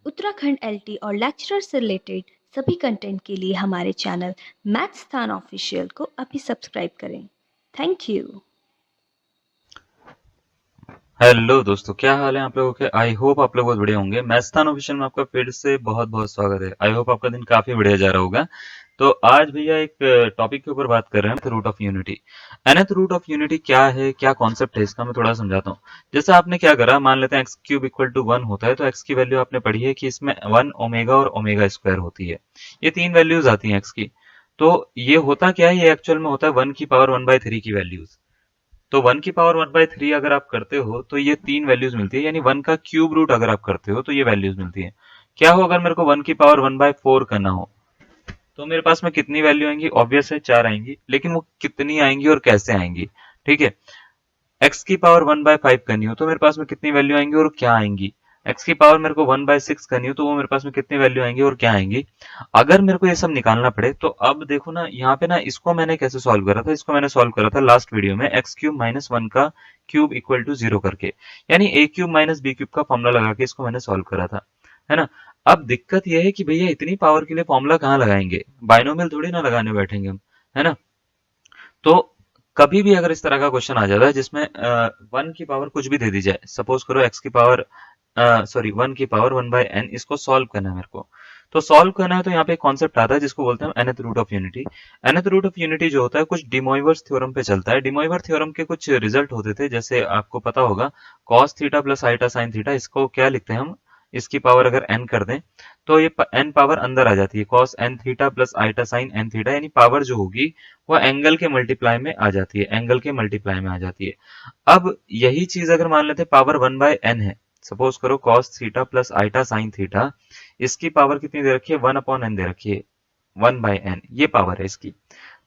Uttarakhand LT और lecturer से related सभी कंटेंट के लिए हमारे चैनल मैथ्स स्थान ऑफिशियल को अभी सब्सक्राइब करें। Thank you. हेलो दोस्तों, क्या हाल है आप लोगों के। आई होप आप लोग बहुत बढ़िया होंगे। मैथ्स्थान ऑफिशियल में आपका फिर से बहुत बहुत स्वागत है। आई होप आपका दिन काफी बढ़िया जा रहा होगा। तो आज भैया एक टॉपिक के ऊपर बात कर रहे हैं, root of unity. nth root of unity क्या है, क्या कॉन्सेप्ट है इसका, मैं थोड़ा समझाता हूँ। जैसे आपने क्या करा, मान लेते हैं एक्स क्यूब इक्वल टू 1 होता है, तो एक्स की वैल्यू आपने पढ़ी है कि इसमें 1 ओमेगा और ओमेगा स्क्वायर होती है। ये तीन वैल्यूज आती हैं एक्स की। तो ये होता क्या है, ये एक्चुअल में होता है 1 की पावर 1/3 की वैल्यूज। तो 1 की पावर 1/3 अगर आप करते हो तो ये तीन वैल्यूज मिलती है, यानी 1 का क्यूब रूट अगर आप करते हो तो ये वैल्यूज मिलती है। क्या हो, अगर मेरे को 1 की पावर 1/4 करना हो तो मेरे पास में कितनी वैल्यू आएंगी? ऑब्वियस है, 4 आएंगी। लेकिन वो कितनी आएंगी और कैसे आएंगी? ठीक है। एक्स की पावर 1/5 करनी हो तो मेरे पास में कितनी वैल्यू आएंगी और क्या आएंगी? एक्स की पावर मेरे को 1/6 करनी हो तो वो मेरे पास में कितनी वैल्यू आएंगी और क्या आएंगी? अगर मेरे को ये सब निकालना पड़े तो अब देखो ना, यहाँ पे ना इसको मैंने कैसे सॉल्व करा था। इसको मैंने सॉल्व करा था लास्ट वीडियो में, एक्स क्यूब माइनस 1 का क्यूब इक्वल टू 0 करके, यानी ए क्यूब माइनस बी क्यूब का फॉर्मूला लगा के इसको मैंने सॉल्व करा था, है ना। अब दिक्कत यह है कि भैया इतनी पावर के लिए फॉर्मूला कहाँ लगाएंगे, बाइनोमियल थोड़ी ना लगाने बैठेंगे हम, है ना। तो कभी भी अगर इस तरह का क्वेश्चन आ जाता है जिसमें 1 की पावर कुछ भी दे दी जाए, सपोज करो एक्स की पावर सॉरी 1 की पावर 1/n, इसको सॉल्व करना है मेरे को। तो सॉल्व करना है तो यहाँ पे एक कॉन्सेप्ट आता है जिसको बोलते हैं nth root of unity. nth root of unity जो होता है कुछ डिमोइवर्स थ्योरम पे चलता है। डिमोइवर थ्योरम के कुछ रिजल्ट होते थे, जैसे आपको पता होगा cos theta plus iota sine theta, इसको क्या लिखते हैं हम, इसकी पावर अगर n कर दें तो ये n पावर अंदर आ जाती है, cos n theta plus iota sine n theta, यानी पावर जो होगी वो एंगल के मल्टीप्लाई में आ जाती है, एंगल के मल्टीप्लाई में आ जाती है। अब यही चीज अगर मान लेते हैं पावर 1/n है, सपोज करो cos theta plus iota sine theta, इसकी पावर कितनी दे रखी है, 1/n दे रखी है, 1/n ये पावर है इसकी।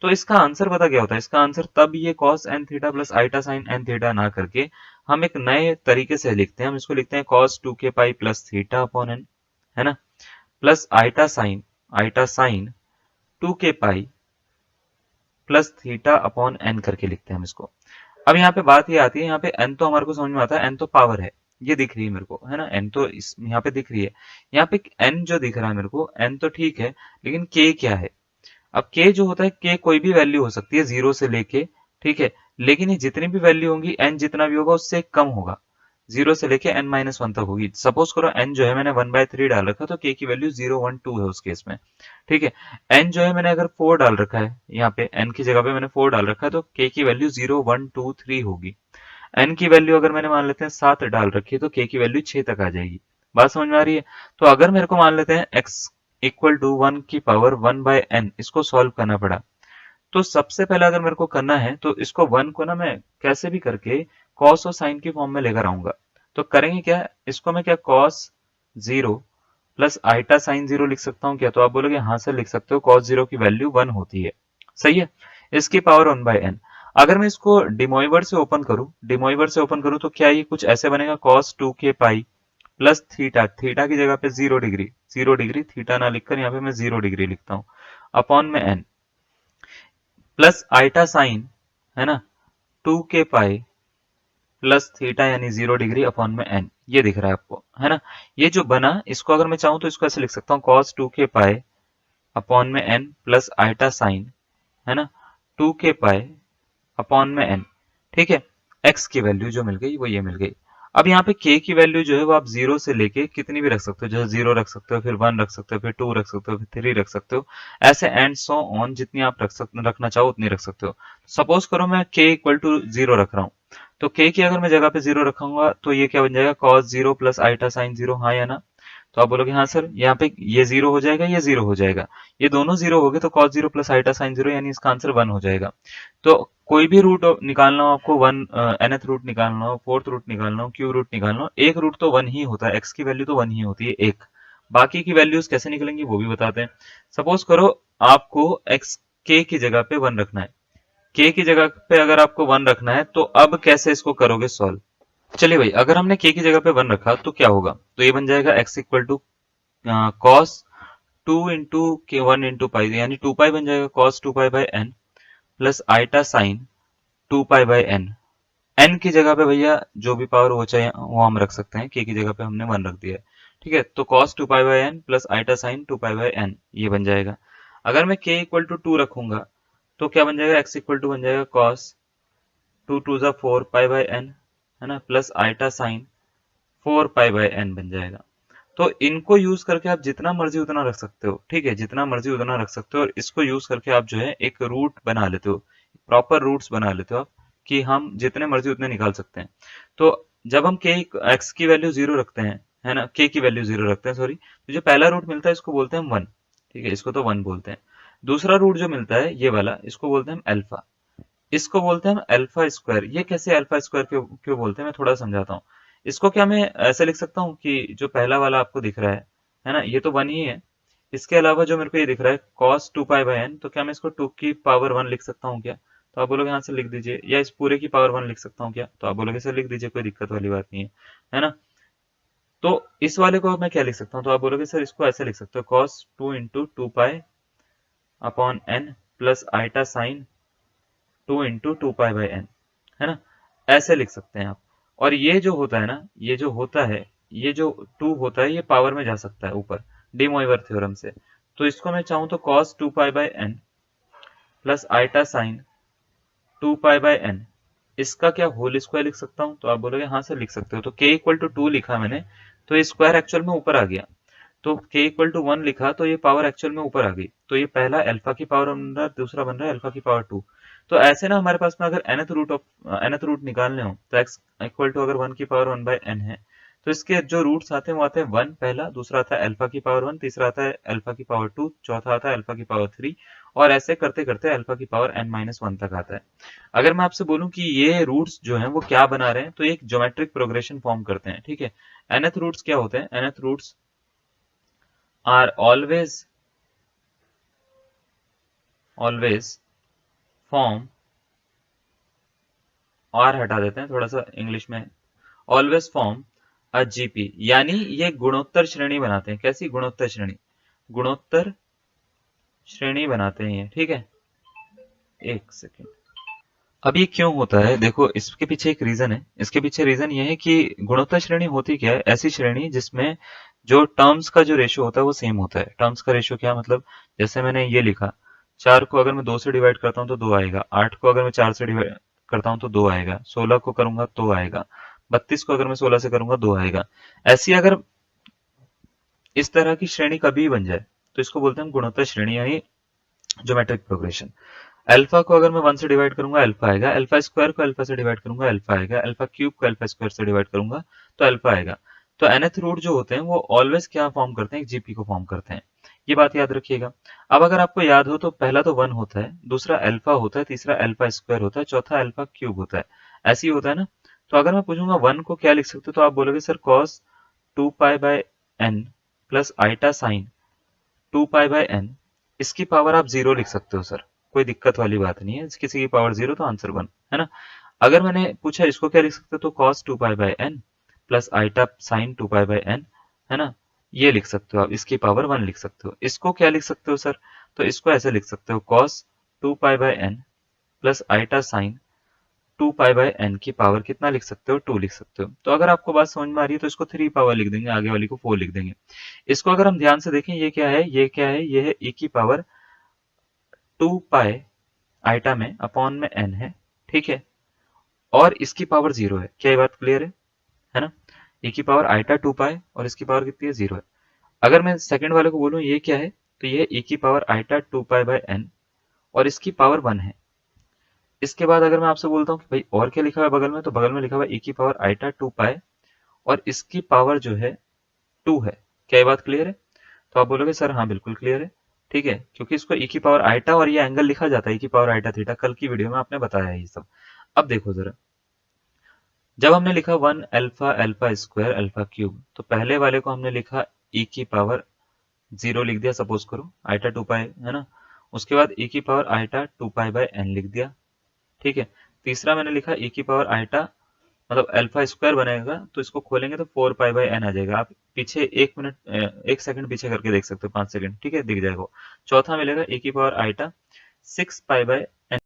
तो इसका आंसर पता क्या होता है, इसका आंसर तब ये cos n theta plus iota sine n theta ना करके हम एक नए तरीके से लिखते हैं। हम इसको लिखते हैं cos 2k pi plus theta upon n, है ना, plus iota sine 2k pi plus theta upon N करके लिखते हैं हम इसको। अब यहाँ पे बात ये आती है, यहाँ पे एन तो हमारे को समझ में आता है, एन तो पावर है, ये दिख रही है मेरे को, है ना, एन तो इस यहाँ पे दिख रही है। यहाँ पे एन जो दिख रहा है मेरे को, एन तो ठीक है, लेकिन के क्या है? अब के जो होता है, के कोई भी वैल्यू हो सकती है 0 से लेके, ठीक है, लेकिन ये जितनी भी वैल्यू होंगी, एन जितना भी होगा उससे कम होगा, 0 से लेके n-1 तक होगी। सपोज करो n जो है मैंने 1/3 डाल रखा, तो k की वैल्यू 0 1 2 है उस केस में, ठीक है। n जो है मैंने अगर 4 डाल रखा है, यहाँ पे n की जगह पे मैंने 4 डाल रखा है, तो k की वैल्यू 0 1 2 3 होगी। n की वैल्यू अगर मैंने मान लेते हैं 7 डाल रखी है, तो k की वैल्यू 6 तक आ जाएगी। बात समझ में आ रही है? तो अगर मेरे को मान लेते हैं x इक्वल टू 1 की पावर 1/n, इसको सॉल्व करना पड़ा, तो सबसे पहले अगर मेरे को करना है तो इसको 1 को ना मैं कैसे भी करके कॉस और साइन की फॉर्म में लेकर आऊंगा। तो करेंगे क्या, इसको मैं क्या कॉस 0 प्लस आइटा साइन 0 लिख सकता हूँ क्या? तो आप बोलोगे हाँ सर लिख सकते हो, कॉस 0 की वैल्यू 1 होती है, सही है, इसकी पावर 1/n। अगर मैं इसको डिमोइवर से ओपन करूं तो क्या ये कुछ ऐसे बनेगा, cos 2k pi plus theta, theta की जगह पे 0 डिग्री, 0 डिग्री थीटा ना लिखकर यहाँ पे मैं 0 डिग्री लिखता हूँ, अपॉन में n, प्लस आइटा साइन, है ना, 2k पाई प्लस थीटा यानी 0 डिग्री अपॉन में n, ये दिख रहा है आपको, है ना। ये जो बना, इसको अगर मैं चाहूं तो इसको ऐसे लिख सकता हूँ, cos 2k पाई अपॉन में n प्लस आइटा साइन, है ना, 2k पाई अपॉन में n, ठीक है। x की वैल्यू जो मिल गई वो ये मिल गई। अब यहाँ पे k की वैल्यू जो है वो आप 0 से लेके कितनी भी रख सकते हो, जैसे 0 रख सकते हो, फिर 1 रख सकते हो, फिर 2 रख सकते हो, फिर 3 रख सकते हो, ऐसे एंड सो ऑन, जितनी आप रखना चाहो उतनी रख सकते हो। सपोज करो मैं k इक्वल टू 0 रख रहा हूँ, तो k की अगर मैं जगह पे 0 रखूंगा तो ये क्या बन जाएगा, cos 0 प्लस आइटा साइन 0, हाँ या ना? तो आप बोलोगे हाँ सर, यहाँ पे ये 0 हो जाएगा, ये 0 हो जाएगा, ये दोनों 0 हो गए, तो cos 0 प्लस आइटा साइन 0, यानी इसका आंसर 1 हो जाएगा। तो कोई भी रूट निकालना हो आपको, 1 nth रूट निकालना हो, 4th रूट निकालना हो, क्यूब रूट निकालना हो, एक रूट तो 1 ही होता है, x की वैल्यू तो 1 ही होती है एक। बाकी की वैल्यूज कैसे निकलेंगी वो भी बताते हैं। सपोज करो आपको x k की जगह पे 1 रखना है, k की जगह पे अगर आपको 1 रखना है तो अब कैसे इसको करोगे सॉल्व? चलिए भाई, अगर हमने k की जगह पे 1 रखा तो क्या होगा, तो ये बन जाएगा x equal to cos 2 into K 1 into pi, यानी 2 पाई बन जाएगा, cos 2 pi by n plus iota sine 2 pi by n। n की जगह पे भैया जो भी पावर हो चाहे वो हम रख सकते हैं, k की जगह पे हमने 1 रख दिया है, ठीक है, तो cos 2π/n plus iota sine 2π/n ये बन जाएगा। अगर मैं k इक्वल टू 2 रखूंगा तो क्या बन जाएगा, x इक्वल टू बन जाएगा cos 2 2 जा 4π/n, है ना, प्लस आइटा साइन 4π/n बन जाएगा। तो इनको यूज करके आप जितना मर्जी उतना रख सकते हो, ठीक है, जितना मर्जी उतना रख सकते हो, और इसको यूज करके आप जो है एक रूट बना लेते हो, प्रॉपर रूट्स बना लेते हो आप, कि हम जितने मर्जी उतने निकाल सकते हैं। तो जब हम x की वैल्यू 0 रखते हैं, है ना, k की वैल्यू 0 रखते हैं, सॉरी, तो जो पहला रूट मिलता है इसको बोलते हैं हम 1, ठीक है, इसको तो 1 बोलते हैं। दूसरा रूट जो मिलता है ये वाला, इसको बोलते हैं हम अल्फा, इसको बोलते हैं हम अल्फा स्क्वायर। ये कैसे अल्फा स्क्वायर क्यों क्यों बोलते हैं, मैं थोड़ा समझाता हूँ। इसको क्या मैं ऐसे लिख सकता हूँ कि जो पहला वाला आपको दिख रहा है ना, ये तो 1 ही है। इसके अलावा जो मेरे को ये दिख रहा है cos 2π/n, तो क्या मैं इसको 2 की पावर 1 लिख सकता हूँ क्या? तो आप बोलोगे हाँ सर लिख दीजिए। या इस पूरे की पावर 1 लिख सकता हूँ क्या? तो आप बोलोगे सर लिख दीजिए, कोई दिक्कत वाली बात नहीं है ना। तो इस वाले को मैं क्या लिख सकता हूँ? तो आप बोलोगे सर इसको ऐसे लिख सकते हो, cos 2 into 2π/n plus iota sine 2 into 2π/n, है ना, ऐसे लिख सकते हैं आप। और ये जो होता है ना, ये जो होता है, ये जो 2 होता है, ये पावर में जा सकता है ऊपर डी मोइवर थ्योरम से। तो इसको मैं चाहूं तो cos 2π/n plus iota sine 2π/n, इसका क्या होल स्क्वायर लिख सकता हूं? तो आप बोलोगे हाँ सर लिख सकते हो। तो k इक्वल टू 2 लिखा मैंने, तो ये स्क्वायर एक्चुअल में ऊपर आ गया। तो k इक्वल टू 1 लिखा तो ये पावर एक्चुअल में ऊपर आ गई। तो ये पहला अल्फा की पावर बन रहा है, दूसरा बन रहा है अल्फा की पावर 2। तो ऐसे ना हमारे पास में अगर nth रूट निकालने हो तो x इक्वल टू अगर 1 की पावर 1/n है, तो इसके जो रूट्स आते हैं वो आते हैं 1 पहला, दूसरा आता है अल्फा की पावर 1, तीसरा आता है अल्फा की पावर 2, चौथा आता है अल्फा की पावर 3, और ऐसे करते करते अल्फा की पावर n-1 तक आता है। अगर मैं आपसे बोलूं कि ये रूट्स जो हैं वो क्या बना रहे हैं, तो एक ज्योमेट्रिक प्रोग्रेशन फॉर्म करते हैं, ठीक है। nth रूट्स क्या होते हैं? nth roots are always form, और हटा देते हैं थोड़ा सा इंग्लिश में, ऑलवेज फॉर्म अ जीपी, यानी ये गुणोत्तर श्रेणी बनाते हैं। कैसी गुणोत्तर श्रेणी? गुणोत्तर श्रेणी बनाते हैं ये, ठीक है। एक सेकेंड, अब ये क्यों होता है? देखो इसके पीछे एक रीजन है। इसके पीछे रीजन ये है कि गुणोत्तर श्रेणी होती क्या है? ऐसी श्रेणी जिसमें जो टर्म्स का जो रेशियो होता है वो सेम होता है। टर्म्स का रेशियो क्या मतलब? जैसे मैंने ये लिखा, 4 को अगर मैं 2 से डिवाइड करता हूँ तो 2 आएगा, 8 को अगर मैं 4 से डिवाइड करता हूँ तो 2 आएगा, 16 को करूंगा तो आएगा, 32 को अगर मैं 16 से करूंगा 2 आएगा। ऐसी अगर इस तरह की श्रेणी कभी बन जाए तो इसको बोलते हैं हम गुणोत्तर श्रेणी, यानी ज्योमेट्रिक प्रोग्रेशन। अल्फा को अगर मैं 1 से डिवाइड करूंगा अल्फा आएगा, अल्फा स्क्वायर को अल्फा से डिवाइड करूंगा अल्फा आएगा, अल्फा क्यूब को अल्फा स्क्वायर से डिवाइड करूंगा तो अल्फा आएगा। तो nth रूट जो होते हैं वो ऑलवेज क्या फॉर्म करते हैं? एक जीपी को फॉर्म करते हैं। ये बात याद रखिएगा। अब अगर आपको याद हो तो पहला तो 1 होता है, दूसरा अल्फा होता है, तीसरा अल्फा स्क्वायर होता है, चौथा अल्फा क्यूब होता है। ऐसे ही होता है ना। तो अगर मैं पूछूंगा 1 को क्या लिख सकते हो, तो आप बोलोगे sir cos 2π/n plus iota sine 2π/n, इसकी पावर आप 0 लिख सकते हो सर, कोई दिक्कत वाली बात नहीं है। किसी की पावर 0 तो आंसर 1, है ना। अगर मैंने पूछा इसको क्या लिख सकते हो, तो cos 2π/n plus iota sine 2π/n, है ना, ये लिख सकते हो आप, इसकी पावर 1 लिख सकते हो। इसको क्या लिख सकते हो सर? तो इसको ऐसे लिख सकते हो, cos 2π/n plus iota sine 2π/n की पावर कितना लिख सकते हो? 2 लिख सकते हो। तो अगर आपको बात समझ में आ रही है तो इसको 3 पावर लिख देंगे, आगे वाली को 4 लिख देंगे। इसको अगर हम ध्यान से देखें, ये क्या है, ये क्या है, ये है e की पावर 2π आइटा में अपॉन में n है, ठीक है, और इसकी पावर 0 है। क्या ये बात क्लियर है ना। e की पावर आइटा 2π और इसकी पावर कितनी है? 0 है। अगर मैं सेकंड वाले को बोलूं ये क्या है, तो ये e की पावर आइटा 2π/n और इसकी पावर 1 है। इसके बाद अगर मैं आपसे बोलता हूँ कि भाई और क्या लिखा हुआ है बगल में, तो बगल में लिखा हुआ है e की पावर आइटा 2π और इसकी पावर जो है 2 है। क्या ये बात क्लियर है? तो आप बोलोगे सर हाँ बिल्कुल क्लियर है, ठीक है, क्योंकि इसको e की पावर आइटा और ये एंगल लिखा जाता है e की पावर आइटा थीटा, कल की वीडियो में आपने बताया है ये सब। अब देखो जरा, जब हमने लिखा 1 alpha alpha square alpha cube, तो पहले वाले को हमने लिखा e की पावर 0 लिख दिया, सपोज करो आइटा 2π, है ना। उसके बाद e की पावर आइटा 2π/n लिख दिया, ठीक है। तीसरा मैंने लिखा e की पावर आइटा, मतलब अल्फा स्क्वायर बनेगा तो इसको खोलेंगे तो 4π/n आ जाएगा। आप पीछे 1 सेकंड पीछे करके देख सकते हो, 5 सेकंड, ठीक है, दिख जाएगा। चौथा मिलेगा e की पावर आइटा 6π/n।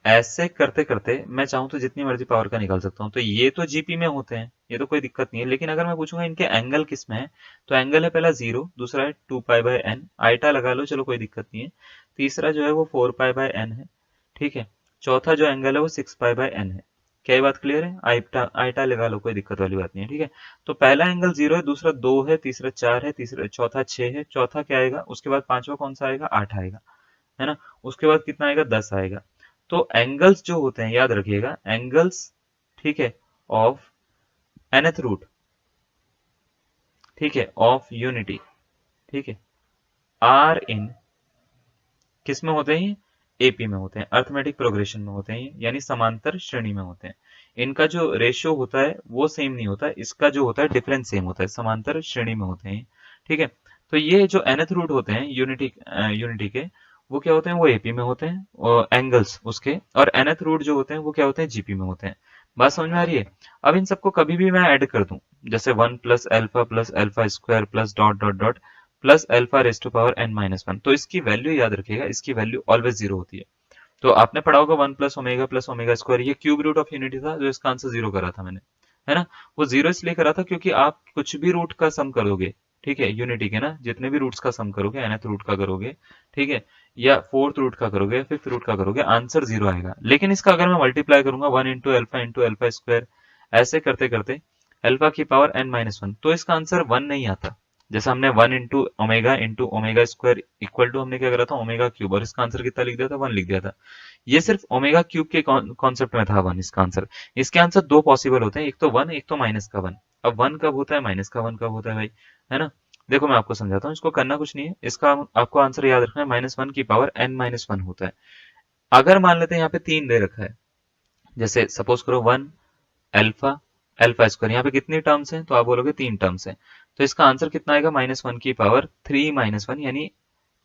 ऐसे करते करते मैं चाहूँ तो जितनी मर्जी पावर का निकाल सकता हूँ। तो ये तो जीपी में होते हैं, ये तो कोई दिक्कत नहीं है। लेकिन अगर मैं पूछूंगा इनके एंगल किस में है, तो एंगल है पहला 0, दूसरा है 2π/n, आइटा लगा लो, चलो कोई दिक्कत नहीं है। तीसरा जो है वो 4π/n है, ठीक है। चौथा जो एंगल है वो 6π/n है। क्या ये बात क्लियर है? आइटा आइटा लगा लो, कोई दिक्कत वाली बात नहीं है, ठीक है। तो पहला एंगल 0 है, दूसरा 2 है, तीसरा 4 है, तीसरा चौथा 6 है, चौथा क्या आएगा, उसके बाद पांचवा कौन सा आएगा, 8 आएगा, है ना। उसके बाद कितना आएगा, 10 आएगा। तो एंगल्स जो होते हैं याद रखिएगा, एंगल्स, ठीक है, ऑफ nth रूट, ठीक है, ऑफ यूनिटी, ठीक है, आर इन किस में होते हैं, एपी में होते हैं, अर्थमेटिक प्रोग्रेशन में होते हैं, यानी समांतर श्रेणी में होते हैं। इनका जो रेशियो होता है वो सेम नहीं होता, इसका जो होता है डिफरेंस सेम होता है, समांतर श्रेणी में होते हैं, ठीक है। तो ये जो nth रूट होते हैं यूनिटी के, वो क्या होते हैं, वो एपी में होते हैं, और एंगल्स उसके, और nth रूट जो होते हैं वो क्या होते हैं, जीपी में होते हैं। बात समझ में आ रही है? अब इन सबको कभी भी मैं ऐड कर दूं, जैसे 1 plus alpha square plus dot dot dot plus alpha raise to power n-1, तो इसकी वैल्यू याद रखिएगा, इसकी वैल्यू ऑलवेज 0 होती है। तो आपने पढ़ा होगा 1 प्लस ओमेगा स्क्वायर, ये क्यूब रूट ऑफ यूनिटी था, जो इसका आंसर 0 करा था मैंने, है ना। वो 0 इसलिए करा था क्योंकि आप कुछ भी रूट का सम करोगे, ठीक है, यूनिटी के ना जितने भी रूट्स का सम करोगे, nth रूट का करोगे, ठीक है, या फोर्थ रूट का करोगे, फिफ्थ रूट का करोगे, आंसर 0 आएगा। लेकिन इसका अगर मैं मल्टीप्लाई करूंगा 1 इंटू अल्फा स्क्वायर, ऐसे करते करते अल्फा की पावर n-1, तो इसका आंसर 1 नहीं आता। जैसे हमने 1 into omega square equal to हमने क्या करा था, ओमेगा क्यूब, और इसका आंसर कितना लिख दिया था, 1 लिख दिया था। ये सिर्फ ओमेगा क्यूब के कॉन्सेप्ट में था 1 इसका आंसर। इसके आंसर दो पॉसिबल होते हैं, एक तो 1, एक तो माइनस का 1। अब 1 कब होता है, माइनस का 1 कब होता है भाई, है ना। देखो मैं आपको समझाता हूँ, इसको करना कुछ नहीं है, इसका आपको आंसर याद रखना है, -1 की पावर n-1 होता है। अगर मान लेते हैं यहाँ पे 3 दे रखा है, जैसे सपोज करो 1 अल्फा अल्फा स्क्वायर, यहाँ पे कितनी टर्म्स हैं, तो आप बोलोगे 3 टर्म्स हैं। तो इसका आंसर कितना आएगा, -1 की पावर 3-1, यानी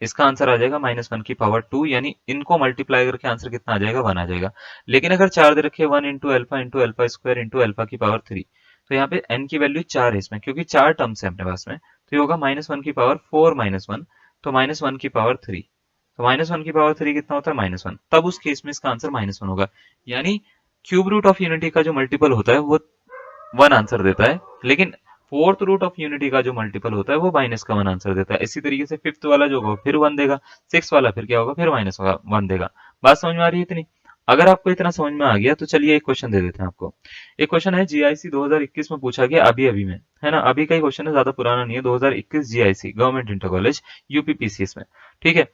इसका आंसर आ जाएगा -1 की पावर 2, यानी इनको मल्टीप्लाई करके आंसर कितना आ जाएगा, 1 आ जाएगा। लेकिन अगर 4 दे रखे 1 into alpha square into alpha की पावर 3, तो यहाँ पे n की वैल्यू 4 है इसमें, क्योंकि 4 टर्म्स है अपने पास में, तो ये होगा -1 की पावर 4-1, तो -1 की पावर 3, तो -1 की पावर 3 कितना होता है, -1, तब उस केस में इसका आंसर -1 होगा। यानी क्यूब रूट ऑफ यूनिटी का जो मल्टीपल होता है वो 1 आंसर देता है, लेकिन फोर्थ रूट ऑफ यूनिटी का जो मल्टीपल होता है वो माइनस का 1 आंसर देता है। इसी तरीके से फिफ्थ वाला जो होगा फिर 1 देगा, सिक्स वाला फिर क्या होगा, फिर -1 देगा। बात समझ में आ रही है इतनी? अगर आपको इतना समझ में आ गया तो चलिए एक क्वेश्चन दे देते हैं आपको। एक क्वेश्चन है जीआईसी 2021 में पूछा गया, अभी अभी में, है ना, अभी का ही क्वेश्चन है, ज्यादा पुराना नहीं है, 2021 GIC government inter college UPPCS में, ठीक है।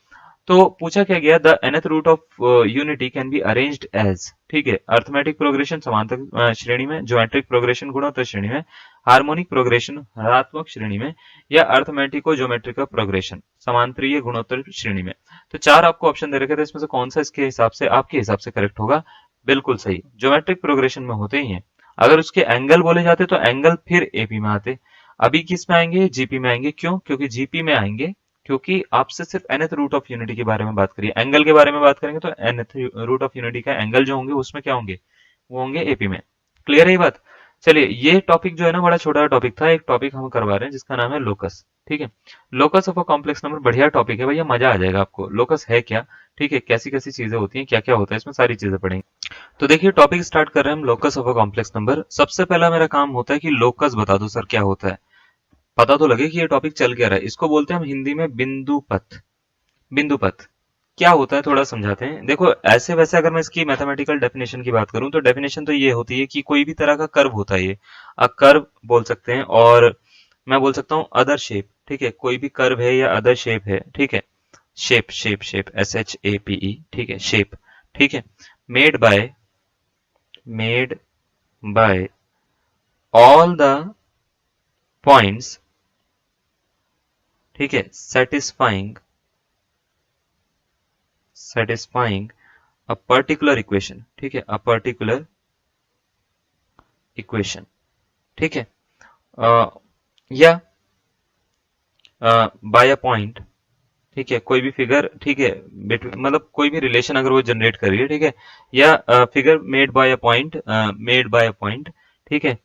तो पूछा क्या गया, the nth root of unity can be arranged as, ठीक है, अर्थमेटिक प्रोग्रेशन समांतर श्रेणी में, ज्योमेट्रिक प्रोग्रेशन गुणोत्तर श्रेणी में, हार्मोनिक प्रोग्रेशन हरात्मक श्रेणी में, या अर्थमेटिको ज्योमेट्रिक प्रोग्रेशन समांतरीय गुणोत्तर श्रेणी में। तो 4 आपको ऑप्शन दे रखे थे, इसमें से कौन सा इसके हिसाब से, आपके हिसाब से करेक्ट होगा? बिल्कुल सही, ज्योमेट्रिक प्रोग्रेशन में होते ही हैं। अगर उसके एंगल बोले जाते तो एंगल फिर एपी में आते, अभी किस में आएंगे, जीपी में आएंगे। क्यों? क्योंकि जीपी में आएंगे क्योंकि आपसे सिर्फ nth रूट ऑफ यूनिटी के बारे में बात करिए, एंगल के बारे में बात करेंगे तो nth रूट ऑफ यूनिटी का एंगल जो होंगे उसमें क्या होंगे, वो होंगे एपी में। क्लियर है ये बात? चलिए, ये टॉपिक जो है ना बड़ा छोटा टॉपिक था, एक टॉपिक हम करवा रहे हैं जिसका नाम है लोकस, ठीक है। Locus of a complex number, बढ़िया टॉपिक है भैया, मजा आ जाएगा आपको। लोकस है क्या, ठीक है, कैसी कैसी चीजें होती हैं, क्या क्या होता है इसमें, सारी चीजें पढ़ेंगे। तो देखिए टॉपिक स्टार्ट कर रहे हैं हम, locus of a complex number. सबसे पहला मेरा काम होता है कि लोकस बता दो सर क्या होता है, पता तो लगे कि ये टॉपिक चल क्या रहा है। इसको बोलते हैं हम हिंदी में बिंदु पथ। बिंदु पथ क्या होता है थोड़ा समझाते हैं। देखो ऐसे वैसे अगर मैं इसकी मैथमेटिकल डेफिनेशन की बात करूं तो डेफिनेशन तो ये होती है कि कोई भी तरह का कर्व होता है, ये कर्व बोल सकते हैं, और मैं बोल सकता हूं अदर शेप, ठीक है, कोई भी कर्व है या अदर शेप है, ठीक है, शेप शेप शेप SHAPE, ठीक है, शेप, ठीक है, made by all the points, ठीक है, सेटिस्फाइंग अ पर्टिकुलर इक्वेशन, ठीक है, अ पर्टिकुलर इक्वेशन, ठीक है, या बाय अ पॉइंट, ठीक है, कोई भी फिगर, ठीक है, मतलब कोई भी रिलेशन अगर वो जनरेट कर रही है, ठीक है, या figure made by a point, ठीक है,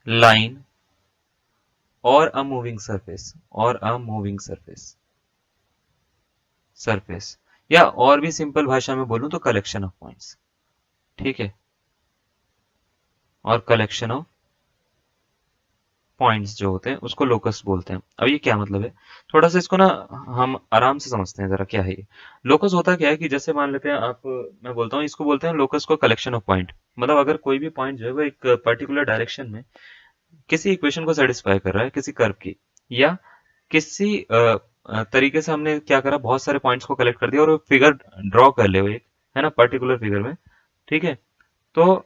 लाइन और अ मूविंग सरफेस, सरफेस, या और भी सिंपल भाषा में बोलूं तो कलेक्शन ऑफ पॉइंट्स, ठीक है, और कलेक्शन ऑफ पॉइंट्स जो होते हैं उसको लोकस बोलते हैं। अब ये क्या मतलब है, थोड़ा सा इसको ना हम आराम से समझते हैं जरा, क्या है ये लोकस होता क्या है कि जैसे मान लेते हैं आप, मैं बोलता हूँ इसको बोलते हैं लोकस को कलेक्शन ऑफ पॉइंट। मतलब अगर कोई भी पॉइंट जो है वो एक पर्टिकुलर डायरेक्शन में किसी इक्वेशन को सेटिस्फाई कर रहा है, किसी कर्व की, या किसी तरीके से हमने क्या करा, बहुत सारे पॉइंट्स को कलेक्ट कर दिया और फिगर ड्रॉ कर ले, वो एक है ना पर्टिकुलर फिगर में, ठीक है, तो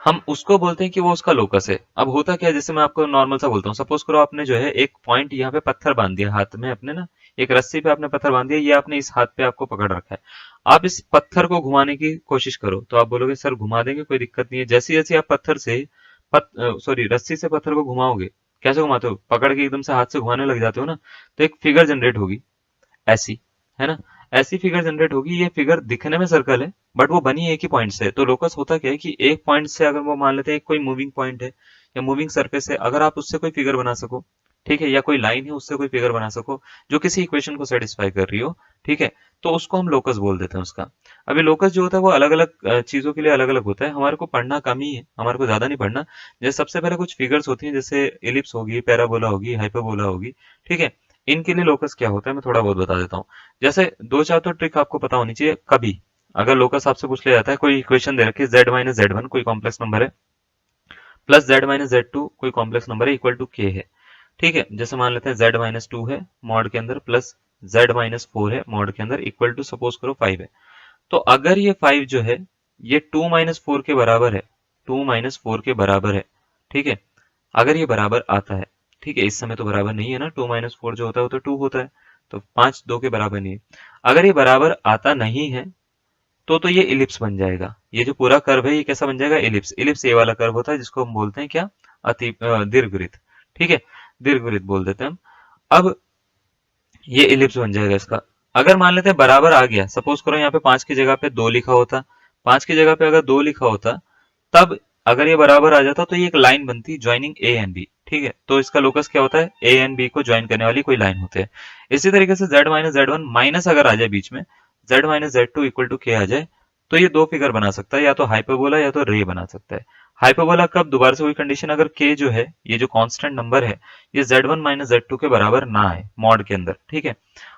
हम उसको बोलते हैं कि वो उसका लोकस है। अब होता क्या है, जैसे मैं आपको नॉर्मल सा बोलता हूँ, सपोज करो आपने जो है एक पॉइंट यहाँ पे पत्थर बांध दिया हाथ में अपने ना, एक रस्सी पे आपने पत्थर बांध दिया, ये आपने इस हाथ पे आपको पकड़ रखा है। आप इस पत्थर को घुमाने की कोशिश करो तो आप बोलोगे सर घुमा देंगे, कोई दिक्कत नहीं है। जैसे जैसे आप पत्थर से सॉरी रस्सी से पत्थर को घुमाओगे, कैसे घुमाते हो, पकड़ के एकदम से हाथ से घुमाने लग जाते हो ना, तो एक फिगर जनरेट होगी ऐसी, है ना, ऐसी फिगर जनरेट होगी। ये फिगर दिखने में सर्कल है बट वो बनी एक ही पॉइंट से है। तो लोकस होता क्या है कि एक पॉइंट से अगर वो मान लेते हैं कोई मूविंग पॉइंट है या मूविंग सरफेस है, अगर आप उससे कोई फिगर बना सको, ठीक है, या कोई लाइन है उससे कोई फिगर बना सको जो किसी इक्वेशन को सेटिस्फाई कर रही हो, ठीक है, तो उसको हम लोकस बोल देते हैं उसका। अभी लोकस जो होता है वो अलग अलग चीजों के लिए अलग अलग होता है, हमारे को पढ़ना कम ही है, हमारे को ज्यादा नहीं पढ़ना। जैसे सबसे पहले कुछ फिगर्स होती हैं, जैसे एलिप्स होगी, पैराबोला होगी, हाइपरबोला होगी, ठीक है, इनके लिए लोकस क्या होता है मैं थोड़ा बहुत बता देता हूँ। जैसे दो चार तो ट्रिक आपको पता होनी चाहिए। कभी अगर लोकस आपसे पूछ लिया जाता है, कोई इक्वेशन दे रखी है z-z1 कोई कॉम्प्लेक्स नंबर है, प्लस z-z2 कोई कॉम्प्लेक्स नंबर है, इक्वल टू k है, ठीक है, जैसे मान लेते हैं z-2 है मॉड के अंदर, प्लस z-4 है मॉड के अंदर, इक्वल टू सपोज करो 5 है। तो अगर ये 5 जो है ये 2-4 के बराबर है, 2-4 के बराबर है, ठीक है, अगर ये बराबर आता है, ठीक है, इस समय तो बराबर नहीं है ना, 2-4 जो होता है वो तो 2 होता है, तो 5 2 के बराबर नहीं है। अगर ये बराबर आता नहीं है तो ये इलिप्स बन जाएगा। ये जो पूरा कर्व है ये कैसा बन जाएगा, इलिप्स। इलिप्स ये वाला कर्व होता है जिसको हम बोलते हैं क्या, दीर्घवृत्त, ठीक है, दीर्घवृत्त बोल देते हैं हम। अब ये इलिप्स बन जाएगा इसका। अगर मान लेते हैं बराबर आ गया, सपोज करो यहाँ पे 5 की जगह पे 2 लिखा होता, 5 की जगह पे अगर 2 लिखा होता, तब अगर ये बराबर आ जाता तो ये एक लाइन बनती ज्वाइनिंग ए एंड बी, ठीक है, तो इसका लोकस क्या होता है, ए एंड बी को ज्वाइन करने वाली कोई लाइन होती है। इसी तरीके से z-z1 माइनस अगर आ जाए बीच में, z-z2 इक्वल टू के आ जाए, तो ये दो फिगर बना सकता है, या तो हाइपरबोला या तो रे बना सकता है। हाइपरबोला कब, दोबारा से वही कंडीशन, अगर k जो है ये जो कांस्टेंट नंबर है ये z1 माइनस z2 के बराबर ना आए मॉड के अंदर, ठीक है,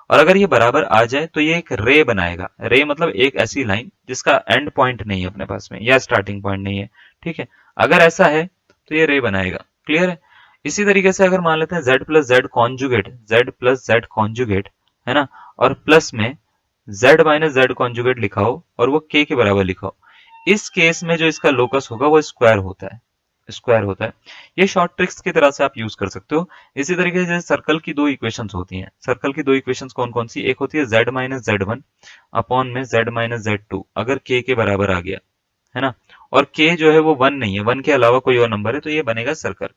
और अगर ये बराबर आ जाए तो ये एक रे बनाएगा। रे मतलब एक ऐसी लाइन जिसका एंड पॉइंट नहीं है अपने पास में या स्टार्टिंग पॉइंट नहीं है, ठीक है, अगर ऐसा है तो ये रे बनाएगा। क्लियर है। इसी तरीके से अगर मान लेते हैं z plus Z conjugate, z plus Z conjugate, है ना, और प्लस में z माइनस जेड कॉन्जुगेट लिखा हो और वो k के बराबर लिखा हो, इस केस में जो इसका लोकस होगा वो स्क्वायर होता है, स्क्वायर होता है। ये शॉर्ट ट्रिक्स की तरह से आप यूज कर सकते हो। इसी तरीके से सर्कल की दो इक्वेशंस होती हैं, सर्कल की दो इक्वेशंस कौन कौन सी, एक होती है z माइनस z1 अपॉन में z माइनस z2 अगर k के बराबर आ गया, है ना, और k जो है वो 1 नहीं है, 1 के अलावा कोई और नंबर है तो ये बनेगा सर्कल,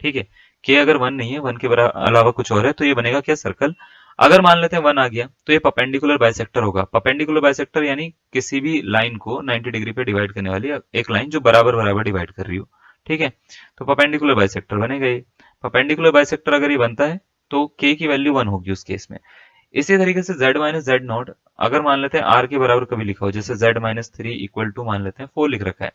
ठीक है, k अगर 1 नहीं है, 1 के अलावा कुछ और है तो ये बनेगा क्या, सर्कल। अगर मान लेते हैं 1 आ गया तो ये परपेंडिकुलर बाइसेक्टर होगा। परपेंडिकुलर बाइसेक्टर यानी किसी भी लाइन को 90 डिग्री पे डिवाइड करने वाली एक लाइन जो बराबर बराबर डिवाइड कर रही हो, ठीक है, तो परपेंडिकुलर बाइसेक्टर बनेगा ये। परपेंडिकुलर बाइसेक्टर अगर ये बनता है तो k की वैल्यू 1 होगी उस केस में। इसी तरीके से z माइनस जेड नॉट अगर मान लेते हैं r के बराबर कभी लिखा हो, जैसे z माइनस 3 इक्वल टू मान लेते हैं 4 लिख रखा है,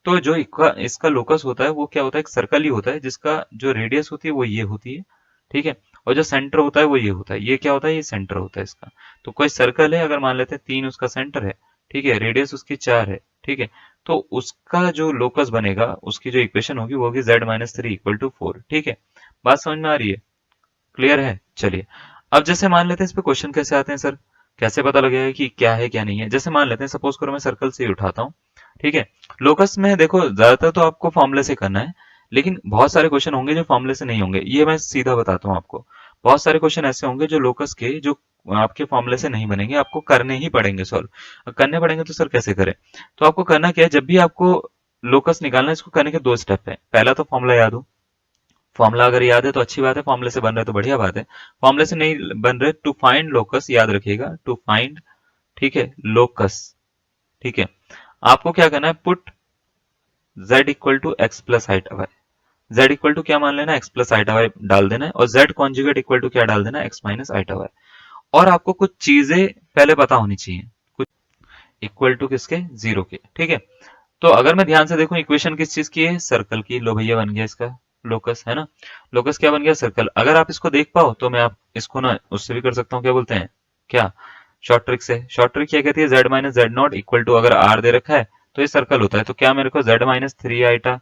तो जो इसका लोकस होता है वो क्या होता है, एक सर्कल ही होता है जिसका जो रेडियस होती है वो ये होती है, ठीक है, और जो सेंटर होता है वो ये होता है। ये क्या होता है, ये सेंटर होता है इसका। तो कोई सर्कल है, अगर मान लेते हैं 3 उसका सेंटर है, ठीक है, रेडियस उसकी 4 है, ठीक है, तो उसका जो लोकस बनेगा, उसकी जो इक्वेशन होगी वो होगी z माइनस 3 इक्वल टू 4, ठीक है, बात समझ में आ रही है, क्लियर है। चलिए अब जैसे मान लेते हैं इस पे क्वेश्चन कैसे आते हैं सर, कैसे पता लगेगा कि क्या है क्या नहीं है। जैसे मान लेते हैं सपोज करो मैं सर्कल से ही उठाता हूँ, ठीक है, लोकस में देखो ज्यादातर तो आपको फॉर्मूले से करना है, लेकिन बहुत सारे क्वेश्चन होंगे जो फॉर्मूले से नहीं होंगे, ये मैं सीधा बताता हूँ आपको। बहुत सारे क्वेश्चन ऐसे होंगे जो लोकस के जो आपके फॉर्मूले से नहीं बनेंगे, आपको करने ही पड़ेंगे सॉल्व। करने पड़ेंगे तो सर कैसे करें, तो आपको करना क्या है, जब भी आपको लोकस निकालना है इसको करने के दो स्टेप है। पहला तो फॉर्मूला याद हो, फॉर्मूला अगर याद है तो अच्छी बात है, फॉर्मूले से बन रहे तो बढ़िया बात है, फॉर्मूले से नहीं बन रहे, टू फाइंड लोकस याद रखिएगा, टू फाइंड, ठीक है, लोकस, ठीक है, आपको क्या करना है, put z equal to X plus iota Y, z equal to क्या मान लेना, x प्लस आइटा वाई डाल देना है, और z कॉन्जुगेट इक्वल टू क्या डाल देना, x माइनस आइटा वाई। और आपको कुछ चीजें पहले पता होनी चाहिए, कुछ इक्वल टू किसके, जीरो के, ठीक है। तो अगर मैं ध्यान से देखूं इक्वेशन किस चीज की है, सर्कल की। लो भैया बन गया इसका लोकस, है ना। लोकस क्या बन गया, सर्कल। अगर आप इसको देख पाओ तो मैं आप इसको ना उससे भी कर सकता हूँ, क्या बोलते हैं, क्या, शॉर्ट ट्रिक से। शॉर्ट ट्रिक क्या कहती है, Z minus Z not equal to, अगर आर दे रखा है तो ये सर्कल होता है, तो क्या मेरे को Z minus three iota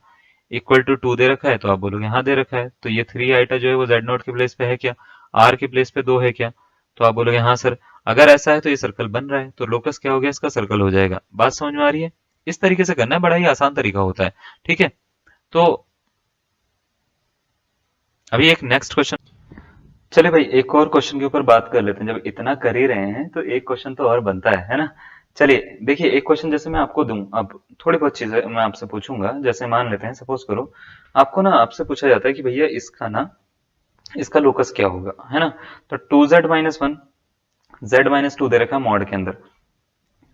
equal to two दे रखा है, तो आप बोलोगे हाँ दे रखा है, तो ये थ्री आइटा जो है वो जेड नॉट के प्लेस पे है क्या, आर के प्लेस पे दो है क्या, तो आप बोलोगे हाँ सर। अगर ऐसा है तो ये सर्कल बन रहा है, तो लोकस क्या हो गया, इसका सर्कल हो जाएगा। बात समझ में आ रही है। इस तरीके से करना है, बड़ा ही आसान तरीका होता है, ठीक है। तो अभी एक नेक्स्ट क्वेश्चन, चले भाई एक और क्वेश्चन के ऊपर बात कर लेते हैं। जब इतना कर ही रहे हैं तो एक क्वेश्चन तो और बनता है ना। चलिए देखिए, एक क्वेश्चन जैसे मैं आपको दूं, अब थोड़ी बहुत चीजें मैं आपसे पूछूंगा। जैसे मान लेते हैं, सपोज करो आपको ना, आपसे पूछा जाता है कि भैया इसका ना, इसका लोकस क्या होगा, है ना। तो two Z minus one, Z minus two दे रखा है मॉड के अंदर।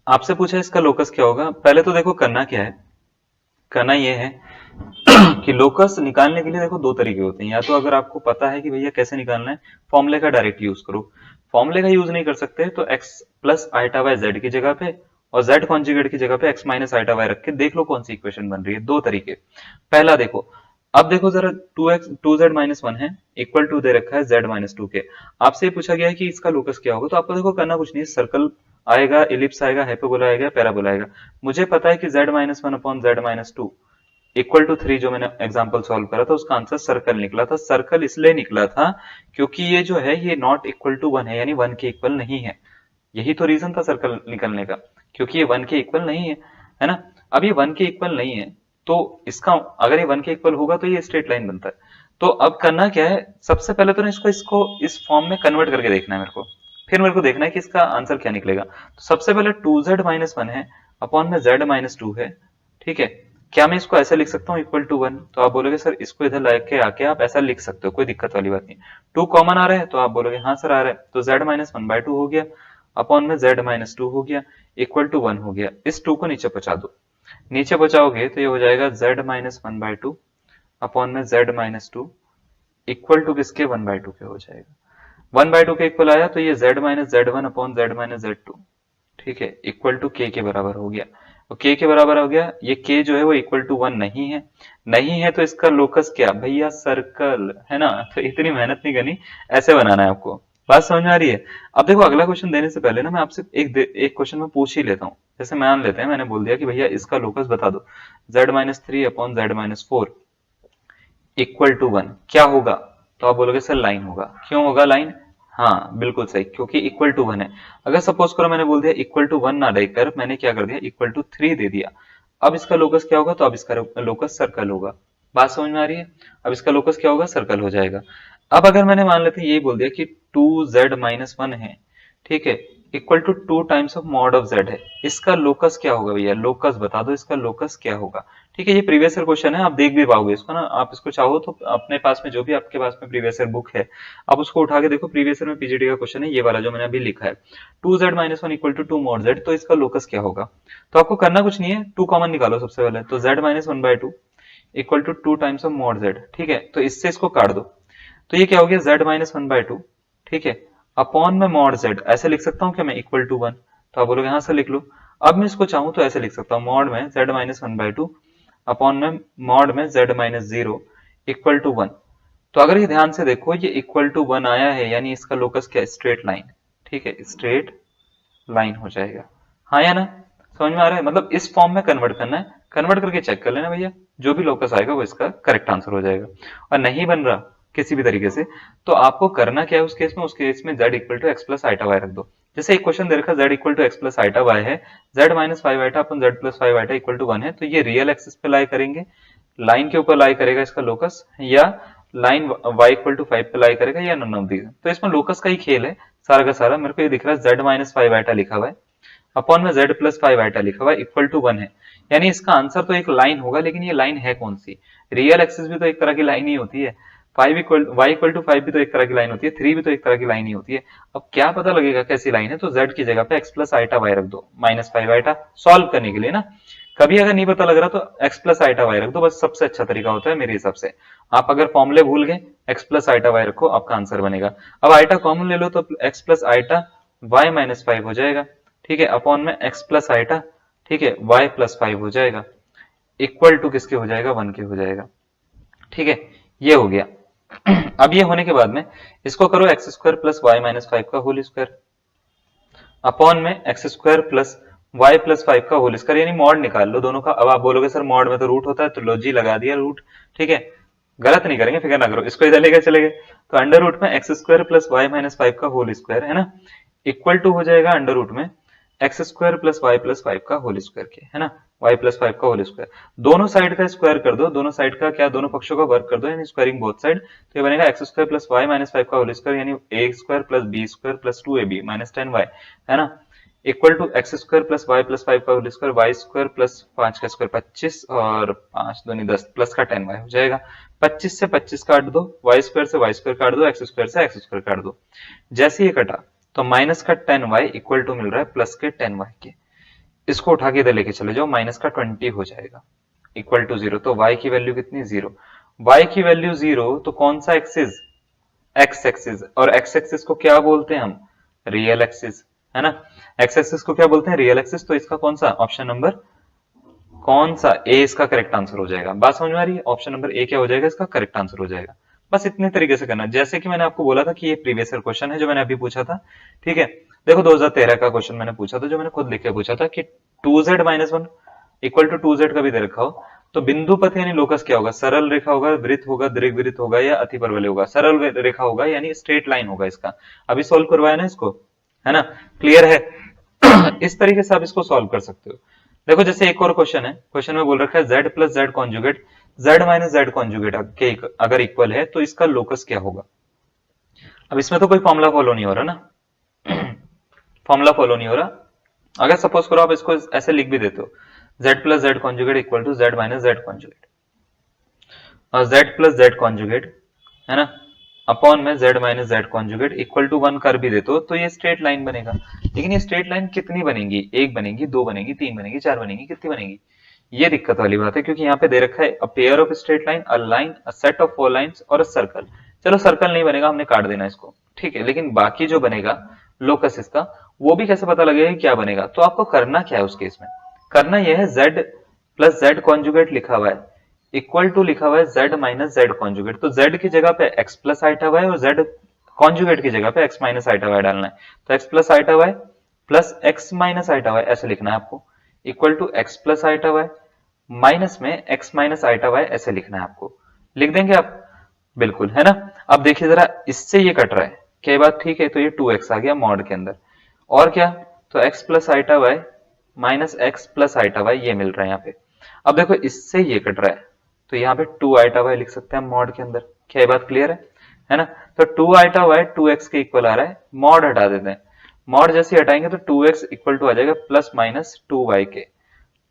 आपसे पूछा इसका लोकस क्या होगा। पहले तो देखो करना क्या है, करना ये है कि लोकस निकालने के लिए देखो दो तरीके होते हैं। या तो अगर आपको पता है कि भैया कैसे निकालना है, फॉर्मूले का डायरेक्ट यूज करो। फॉर्मूले का यूज नहीं कर सकते तो x plus iota Y Z की जगह पे और z कॉन्जुगेट की जगह पे x माइनस आइटा वाई रख के देख लो कौन सी इक्वेशन बन रही है। दो तरीके। पहला देखो, अब देखो जरा, टू जेड माइनस वन है, इक्वल टू दे रखा है जेड माइनस टू के। आपसे पूछा गया है कि इसका लोकस क्या होगा, तो आपको देखो करना कुछ नहीं है, सर्कल आएगा, इलिप्स आएगा, हाइपरबोला आएगा, पैराबोला आएगा। मुझे पता है कि z minus one upon Z minus two equal to three, जो मैंने एग्जांपल सॉल्व करा था उसका आंसर सर्कल निकला था। सर्कल इसलिए निकला था क्योंकि ये जो है ये नॉट इक्वल टू वन है, यानी वन के इक्वल नहीं है। यही तो रीजन था सर्कल निकलने का, क्योंकि ये वन के इक्वल नहीं है ना। अब ये वन के इक्वल नहीं है तो इसका, अगर ये वन के इक्वल होगा तो ये स्ट्रेट लाइन बनता है। तो अब करना क्या है, सबसे पहले तो ना इसको इसको इस फॉर्म में कन्वर्ट करके देखना है मेरे को, फिर मेरे को देखना है कि इसका आंसर क्या निकलेगा। तो सबसे पहले टू जेड माइनस वन है, अपॉन में जेड माइनस टू है, ठीक है। क्या मैं इसको ऐसे लिख सकता हूँ इक्वल टू वन, तो आप बोलोगे सर इसको इधर लेके आके आप ऐसा लिख सकते हो, कोई दिक्कत वाली बात नहीं। टू कॉमन आ रहा है तो आप बोलोगे हाँ सर आ रहा है, तो Z minus one by to हो गया, अपॉन में जेड माइनस टू हो गया, इक्वल टू वन हो गया। इस टू को नीचे पहुंचा दो, नीचे बचाओगे तो ये हो जाएगा Z minus one by two upon में Z minus two equal to किसके, वन बाय टू के हो जाएगा। वन बाय टू के इक्वल आया तो ये Z minus Z one upon Z minus Z two, ठीक है, इक्वल टू के बराबर हो गया। और के बराबर हो गया, ये के जो है वो इक्वल टू वन नहीं है, नहीं है तो इसका लोकस क्या भैया, सर्कल, है ना। तो इतनी मेहनत नहीं करनी, ऐसे बनाना है आपको। बात समझ में आ रही है। अब देखो अगला क्वेश्चन देने से पहले ना मैं आपसे एक क्वेश्चन में पूछ ही लेता हूँ। जैसे मान लेते हैं मैंने बोल दिया कि भैया इसका लोकस बता दो, Z minus three upon Z minus four equal to one, क्या होगा। तो आप बोलोगे सर लाइन होगा। क्यों होगा लाइन, हाँ बिल्कुल सही, क्योंकि इक्वल टू वन है। अगर सपोज करो मैंने बोल दिया इक्वल टू वन ना देकर मैंने क्या कर दिया, इक्वल टू थ्री दे दिया, अब इसका लोकस क्या होगा, तो अब इसका लोकस सर्कल होगा। बात समझ में आ रही है। अब इसका लोकस क्या होगा, सर्कल हो जाएगा। अब अगर मैंने मान लेते यही बोल दिया कि टू जेड माइनस वन है, ठीक है, equal to two times of mod of Z है, इसका लोकस क्या होगा भैया, लोकस बता दो इसका लोकस क्या होगा। ठीक है, ये प्रीवियस ईयर क्वेश्चन है, आप देख भी पाओगे इसको ना। आप इसको चाहो तो अपने पास में जो भी आपके पास में प्रीवियस ईयर बुक है आप उसको उठा के देखो, प्रीवियस ईयर में पीजीडी का क्वेश्चन है ये वाला जो मैंने अभी लिखा है, two Z minus one equal to two mod Z, तो इसका लोकस क्या होगा। तो आपको करना कुछ नहीं है, टू कॉमन निकालो सबसे पहले, तो Z minus one by two equal to two times of mod Z, ठीक है। तो इससे इसको काट दो, तो ये क्या हो गया, Z minus one by to, ठीक है, अपॉन में मॉड जेड। ऐसे लिख सकता हूँ क्या मैं, इक्वल टू वन, तो आप बोलोगे हाँ सर लिख लो। अब मैं इसको चाहूं तो ऐसे लिख सकता हूँ, मॉड में Z minus one by two upon में मॉड में Z minus zero equal to one. तो अगर ये ध्यान से देखो ये इक्वल टू वन आया है, यानी इसका लोकस क्या है, स्ट्रेट लाइन, ठीक है, स्ट्रेट लाइन हो जाएगा। हाँ या ना, समझ में आ रहा है। मतलब इस फॉर्म में कन्वर्ट करना है, कन्वर्ट करके चेक कर लेना भैया, जो भी लोकस आएगा वो इसका करेक्ट आंसर हो जाएगा। और नहीं बन रहा किसी भी तरीके से तो आपको करना क्या है, उस केस में z equal to X plus iota Y रख दो। जैसे एक क्वेश्चन दे रखा z equal to X plus iota Y है, z minus five iota upon z plus five iota equal to one है, तो ये रियल एक्सिस पे लाई करेंगे, लाइन के ऊपर लाई करेगा इसका लोकस, या line y equal to five पे लाई करेगा, या नन ऑफ दीज। तो इसमें लोकस का ही खेल है सारा का सारा। मेरे को ये दिख रहा है z माइनस फाइव आइटा लिखा हुआ है, अपॉन में z प्लस फाइव आइटा लिखा हुआ है, इक्वल टू वन है, यानी इसका आंसर तो एक लाइन होगा। लेकिन ये लाइन है कौन सी, रियल एक्सिस भी तो एक तरह की लाइन ही होती है, five equal Y equal to five भी तो एक तरह की लाइन होती है, थ्री भी तो एक तरह की लाइन ही होती है। अब क्या पता लगेगा कैसी लाइन है, तो z की जगह पे x प्लस आइटा वाई रख दो, माइनस फाइव आइटा सॉल्व करने के लिए ना। कभी अगर नहीं पता लग रहा तो एक्स प्लस आइटा वाई रख दो, बस सबसे अच्छा तरीका होता है मेरे हिसाब से। आप अगर फॉर्मूले भूल गए, एक्स प्लस आइटा वाई रखो, आपका आंसर बनेगा। अब आइटा कॉमन ले लो तो X plus iota Y minus 5 हो जाएगा, ठीक है, अपॉन में एक्स प्लस आइटा, ठीक है, वाई प्लस 5 हो जाएगा, इक्वल टू किसके हो जाएगा, 1 के हो जाएगा, ठीक है, ये हो गया। अब ये होने के बाद में इसको करो X square plus Y minus 5 का होल स्क्वायर अपॉन में X square plus Y plus 5 का होल स्क्वायर, यानी मॉड निकाल लो दोनों का। अब आप बोलोगे सर मॉड में तो रूट होता है, तो लो जी लगा दिया रूट, ठीक है, गलत नहीं करेंगे, फिक्र ना करो, इसको इधर लेकर चले गए तो अंडर रूट में X square plus Y minus 5 का होल स्क्वायर है ना, इक्वल टू हो जाएगा अंडर रूट में X square plus Y plus 5 का होल स्क्वायर के, है ना, वाई प्लस 5 का होल स्क्वायर। दोनों साइड का स्क्वायर कर दो, दोनों साइड का क्या, दोनों पक्षों का वर्क कर दो, यानी स्क्वायरिंग बोथ साइड, तो ये बनेगा X square plus Y minus 5 का होल स्क्वायर, यानी A square plus B square plus 2ab minus 10y, है ना, equal to X square plus Y plus 5 का whole square, Y square plus 5 का square 25 और 5 दूनी 10 प्लस का 10y हो जाएगा। 25 से 25 काट दो, वाई स्क्वायर से वाई स्क्वायर काट दो, एक्स स्क्वायर से एक्स स्क्वायर काट दो। जैसे ये कटा तो माइनस का 10y इक्वल टू मिल रहा है प्लस के 10y के, इसको उठा के इधर लेके चले जाओ, माइनस का 20 हो जाएगा इक्वल टू 0। तो y की वैल्यू कितनी, 0। y की वैल्यू 0 तो कौन सा एक्सिस, एक्स एक्सिस, और एक्स एक्सिस को क्या बोलते हैं हम, रियल एक्सिस, है ना, एक्स एक्सिस को क्या बोलते हैं, रियल एक्सिस। तो इसका कौन सा ऑप्शन नंबर, कौन सा ए इसका करेक्ट आंसर हो जाएगा। बात समझ में आ रही है, ऑप्शन नंबर ए क्या हो जाएगा, इसका करेक्ट आंसर हो जाएगा। बस इतने तरीके से करना, जैसे कि मैंने आपको बोला था कि ये प्रीवियस ईयर क्वेश्चन है जो मैंने अभी पूछा था, ठीक है। देखो 2013 का क्वेश्चन मैंने पूछा था, जो मैंने खुद लिख के पूछा था कि 2z minus 1 equal to 2z का भी दे रखा हो तो बिंदु पथ यानी लोकस क्या होगा, सरल रेखा होगा, वृत्त होगा, दीर्घवृत्त होगा या अतिपरवलय होगा। सरल रेखा होगा यानी स्ट्रेट लाइन होगा इसका। अभी सॉल्व करवाया ना इसको, है ना, क्लियर है। इस तरीके से आप इसको सॉल्व कर सकते हो। देखो जैसे एक और क्वेश्चन है, क्वेश्चन में बोल रखा है z plus Z conjugate, z minus Z conjugate के अगर इक्वल है तो इसका लोकस क्या होगा। अब इसमें तो कोई फॉर्मूला फॉलो नहीं हो रहा ना, फॉर्मूला फॉलो नहीं हो रहा। अगर सपोज करो आप इसको ऐसे लिख भी देते हो, z plus Z conjugate equal to z minus Z conjugate, और z प्लस जेड कॉन्जुगेट, है ना, अपॉन में z minus Z conjugate equal to 1 कर भी देते हो तो ये स्ट्रेट लाइन बनेगा। लेकिन ये स्ट्रेट लाइन कितनी बनेगी, 1 बनेगी, 2 बनेगी, 3 बनेगी, 4 बनेगी, कितनी बनेगी, ये दिक्कत वाली बात है, क्योंकि यहाँ पे दे रखा है a pair of straight line, a line, a set of 4 lines और अ सर्कल। चलो सर्कल नहीं बनेगा, हमने काट देना इसको, ठीक है, लेकिन बाकी जो बनेगा लोकस इसका, वो भी कैसे पता लगेगा क्या बनेगा। तो आपको करना क्या है उस केस में, करना यह है z प्लस जेड कॉन्जुगेट लिखा हुआ है इक्वल टू लिखा हुआ है z माइनस जेड कॉन्जुगेट, तो z की जगह पे x प्लस आइटा y और z कॉन्जुगेट की जगह पे x माइनस आइटा y डालना है। तो x plus iota y plus x minus iota y ऐसे लिखना है आपको, equal to x plus iota y minus में x माइनस आइटा y ऐसे लिखना है आपको। लिख देंगे आप, बिल्कुल, है ना। अब देखिए जरा, इससे ये कट रहा है, क्या बात ठीक है, तो ये 2x आ गया मॉड के अंदर, और क्या, तो x plus iota y minus X plus iota y ये मिल रहा है यहाँ पे। अब देखो इससे ये कट रहा है, तो यहाँ पे 2 आइटा y लिख सकते हैं हम मॉड के अंदर, क्या ये बात क्लियर है ना। तो 2 आइटा y 2x के इक्वल आ रहा है, मॉड हटा देते हैं, मॉड जैसे हटाएंगे तो 2x इक्वल टू आ जाएगा प्लस माइनस 2y के,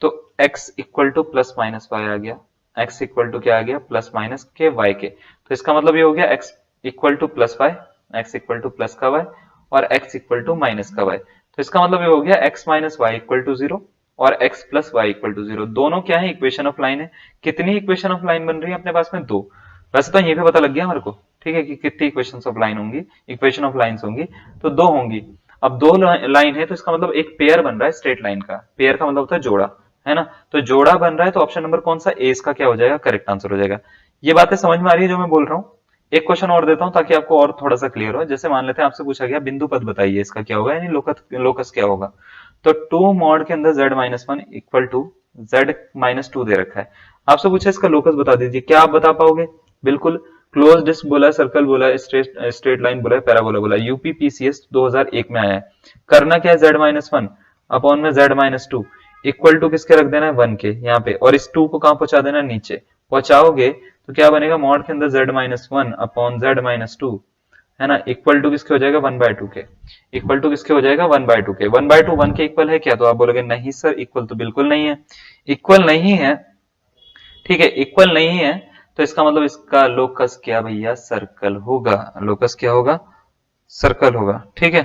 तो x equal to plus minus y आ गया, x इक्वल टू क्या आ गया, प्लस माइनस के y के। तो इसका मतलब ये हो गया x equal to plus y, x equal to plus का y और x इक्वल टू माइनस का y। तो इसका मतलब ये हो गया x minus Y equal to 0 और x plus Y equal to 0। दोनों क्या है, इक्वेशन ऑफ लाइन है। कितनी इक्वेशन ऑफ लाइन बन रही है अपने पास में, 2। वैसे तो यहीं पे पता लग गया हमारे को, ठीक है, कि कितनी इक्वेशन ऑफ लाइन होंगी, इक्वेशन ऑफ लाइंस होंगी, तो 2 होंगी। अब 2 लाइन है तो इसका मतलब एक पेयर बन रहा है स्ट्रेट लाइन का, पेयर का मतलब होता है जोड़ा, है ना। तो जोड़ा बन रहा है तो ऑप्शन नंबर कौन सा, ए इसका क्या हो जाएगा, करेक्ट आंसर हो जाएगा। ये बातें समझ में आ रही है जो मैं बोल रहा हूँ। एक क्वेश्चन और देता हूं ताकि आपको और थोड़ा सा क्लियर हो। जैसे मान लेते हैं आपसे पूछा गया बिंदु पद बताइए इसका क्या होगा, यानी लोकस क्या होगा। तो 2 मॉड के अंदर z minus 1 equal to z minus 2 दे रखा है, आपसे पूछा इसका लोकस बता दीजिए, क्या आप बता पाओगे। बिल्कुल, क्लोज डिस्क बोला है, सर्कल बोला है, स्ट्रेट लाइन बोला है, पैराबोला बोला है, यूपीपीसीएस 2001 में आया है। करना क्या है, z माइनस 1 अपॉन में z माइनस 2 इक्वल टू किसके रख देना है, 1 के यहाँ पे, और इस 2 को कहां पहुंचा देना है, नीचे पहुंचाओगे तो क्या बनेगा, मॉड के अंदर z minus 1 upon z minus 2, है ना, इक्वल टू किसके हो जाएगा, 1/2 के, इक्वल टू किसके हो जाएगा, 1/2 के। 1/2 1 के इक्वल है क्या, तो आप बोलोगे नहीं सर इक्वल तो बिल्कुल नहीं है, इक्वल नहीं है, ठीक है, इक्वल नहीं है, तो इसका मतलब इसका लोकस क्या भैया, सर्कल होगा। लोकस क्या होगा, सर्कल होगा, ठीक है।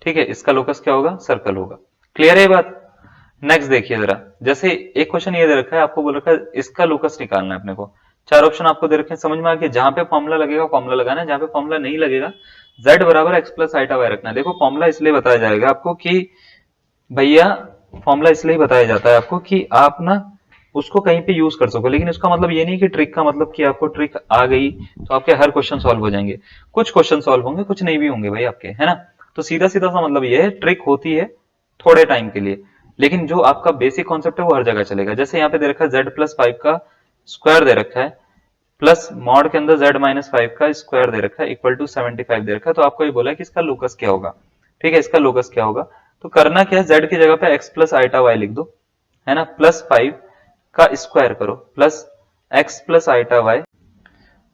ठीक है, इसका लोकस क्या होगा, सर्कल होगा। क्लियर है ये बात। नेक्स्ट देखिए जरा, जैसे एक क्वेश्चन ये दे रखा है, आपको बोल रखा है इसका लोकस निकालना है अपने को। चार ऑप्शन आपको दे रखे हैं, समझ में आ गया। जहां पे फॉर्मुला लगेगा फॉर्मुला लगाना है, जहां पे फॉर्मुला नहीं लगेगा z बराबर x प्लस आइटा वाई रखना है। देखो फॉर्मुला इसलिए बताया जाएगा आपको कि भैया, फॉर्मुला इसलिए बताया जाता है आपको कि आप ना उसको कहीं पे यूज कर सको, लेकिन उसका मतलब ये नहीं कि ट्रिक का मतलब कि आपको ट्रिक आ गई तो आपके हर क्वेश्चन सॉल्व हो जाएंगे। कुछ क्वेश्चन सॉल्व होंगे, कुछ नहीं भी होंगे भाई आपके, है ना। तो सीधा सीधा सा मतलब ये है, ट्रिक होती है थोड़े टाइम के लिए, लेकिन जो आपका बेसिक कॉन्सेप्ट है वो हर जगह चलेगा। जैसे यहाँ पे दे रखा है z प्लस 5 का स्क्वायर दे रखा है, प्लस मॉड के अंदर z माइनस 5 का स्क्वायर दे रखा है इक्वल टू 75 दे रखा है। तो आपको ये बोला है कि इसका लोकस क्या होगा। ठीक है, इसका लोकस क्या होगा, तो करना क्या है, z की जगह पे x प्लस आइटा y लिख दो, है ना, प्लस 5 का स्क्वायर करो, plus x plus iota y